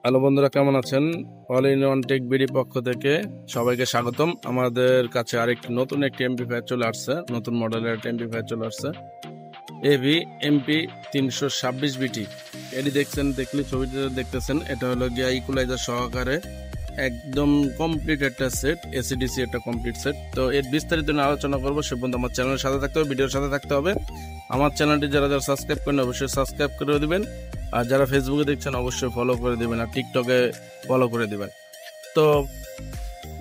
Hello বন্ধুরা, কেমন আছেন? All in one tech BD পক্ষ থেকে সবাইকে স্বাগতম। আমাদের কাছে আরেকটি নতুন একটি এমপি5 চলে আসছে, নতুন মডেলের এমপি5 চলে আসছে, এবি এমপি 326 বিটি। এটি দেখলে ছবিতে দেখতেছেন, এটা হলো গিয়া ইকুলাইজার সহকারে একদম কমপ্লিট একটা সেট, এসিডিসি একটা কমপ্লিট সেট। তো এর বিস্তারিত নিয়ে আলোচনা করবো। সে পর্যন্ত আমার চ্যানেলের সাথে থাকতে হবে, ভিডিওর সাথে থাকতে হবে। আমার চ্যানেলটি যারা সাবস্ক্রাইব করেন অবশ্যই সাবস্ক্রাইব করে দিবেন, আর যারা ফেসবুকে দেখছেন অবশ্যই ফলো করে দিবেন, আর টিকটকে ফলো করে দিবেন। তো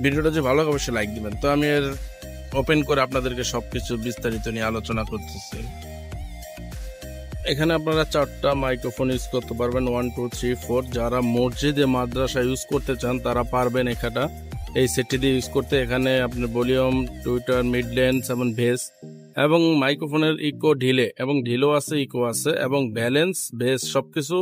ভিডিওটা যে ভালো অবশ্যই লাইক দিবেন। তো আমি এর ওপেন করে আপনাদেরকে সবকিছু বিস্তারিত নিয়ে আলোচনা করতেছি। এখানে আপনারা 4টা মাইক্রোফোন ইউজ করতে পারবেন, 1 2 3 4। যারা মসজিদে মাদ্রাসা ইউজ করতে চান তারা পারবেন এখানটা এই সেটটি দিয়ে ইউজ করতে। এখানে আপনার ভলিউম, টুইটার, মিড লেন্স এবং ভেস, এবং মাইক্রোফোনের ইকো ঢিলো আছে, ইকো আছে, এবং ব্যালেন্স, বেস সবকিছু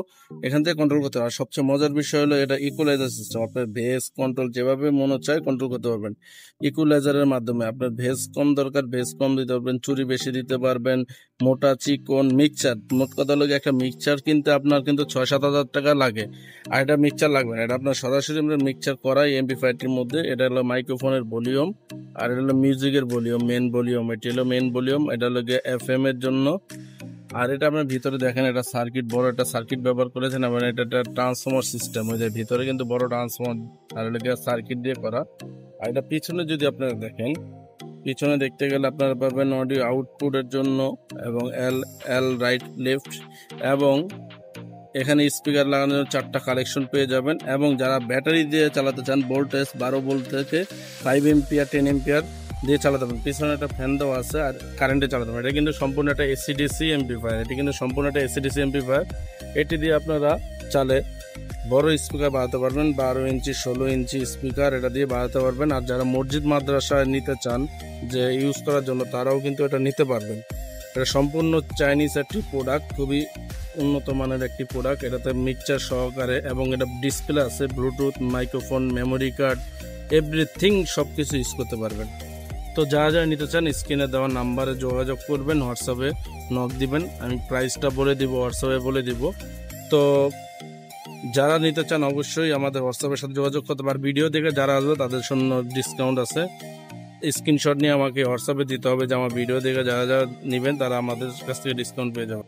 এখান থেকে কন্ট্রোল করতে পারবেন। সবচেয়ে মজার বিষয় হলো এটা ইকুলাইজার সিস্টেম। আপনার ভেস কন্ট্রোল যেভাবে মনে চায় কন্ট্রোল করতে পারবেন ইকুলাইজারের মাধ্যমে। আপনার ভেস কম দরকার, ভেস কম দিতে পারবেন, চুরি বেশি দিতে পারবেন, মোটা চিকন মিক্সচার। মোট কথা হলো একটা মিক্সচার কিনতে আপনার কিন্তু 6-7 হাজার টাকা লাগে, আর এটা মিক্সচার লাগবে না। এটা আপনার সরাসরি মিক্সচার করাই এমপি5টির মধ্যে। এটা হলো মাইক্রোফোনের ভলিউম, আর এটা হলো মিউজিকের ভলিউম, মেন ভলিউম। এটি হলো মেন ভলিউম, এটা হলো গিয়ে এফএম এর জন্য। আর এটা আপনার ভিতরে দেখেন, এটা সার্কিট, বড় একটা সার্কিট ব্যবহার করেছেন, এবং এটা একটা ট্রান্সফর্মার সিস্টেম। ওই যে ভিতরে কিন্তু বড় ট্রান্সফর্মার, আর হলো গিয়ে সার্কিট দিয়ে করা। আর এটা পিছনে যদি আপনারা দেখেন, পিছনে দেখতে গেলে আপনারা পাবেন অডিও আউটপুটের জন্য, এবং এল এল রাইট লেফট, এবং এখানে স্পিকার লাগানোর 4টা কালেকশন পেয়ে যাবেন। এবং যারা ব্যাটারি দিয়ে চালাতে চান, ভোল্টেজ 12 ভোল্ট থেকে 5 এম্পিয়ার 10 এম্পিয়ার দিয়ে চালাতে পারেন। পিছনে একটা ফ্যান দেওয়া আছে, আর কারেন্টে চালাতে পারেন। এটা কিন্তু সম্পূর্ণ একটা এসিডিসি এমপ্লিফায়ার, এটি কিন্তু সম্পূর্ণ একটা এসিডিসি এমপ্লিফায়ার। এটি দিয়ে আপনারা চালে বড় স্পিকার বাড়াতে পারবেন, 12 ইঞ্চি 16 ইঞ্চি স্পিকার এটা দিয়ে বাড়াতে পারবেন। আর যারা মসজিদ মাদ্রাসায় নিতে চান যে ইউজ করার জন্য, তারাও কিন্তু এটা নিতে পারবেন। এটা সম্পূর্ণ চাইনিজ একটি প্রোডাক্ট, খুবই উন্নত মানের একটি প্রোডাক্ট। এটাতে মিক্সচার সহকারে, এবং এটা ডিসপ্লে আছে, Bluetooth, microphone, memory card, everything সবকিছু ইউজ করতে পারবেন। তো যারা নিতে চান স্ক্রিনে দেওয়া নাম্বারে যোগাযোগ করবেন, হোয়াটসঅ্যাপে নক দিবেন, আমি প্রাইসটা বলে দিব, হোয়াটসঅ্যাপে বলে দিব। তো যারা নিতে চান অবশ্যই আমাদের হোয়াটসঅ্যাপের সাথে যোগাযোগ করতে পারবেন। ভিডিও দেখে যারা আসবে তাদের জন্য ডিসকাউন্ট আছে। স্ক্রিনশট নিয়ে আমাকে হোয়াটসঅ্যাপে দিতে হবে যে আমার ভিডিও দেখে যারা যারা নেবেন তারা আমাদের কাছ থেকে ডিসকাউন্ট পেয়ে যাবে।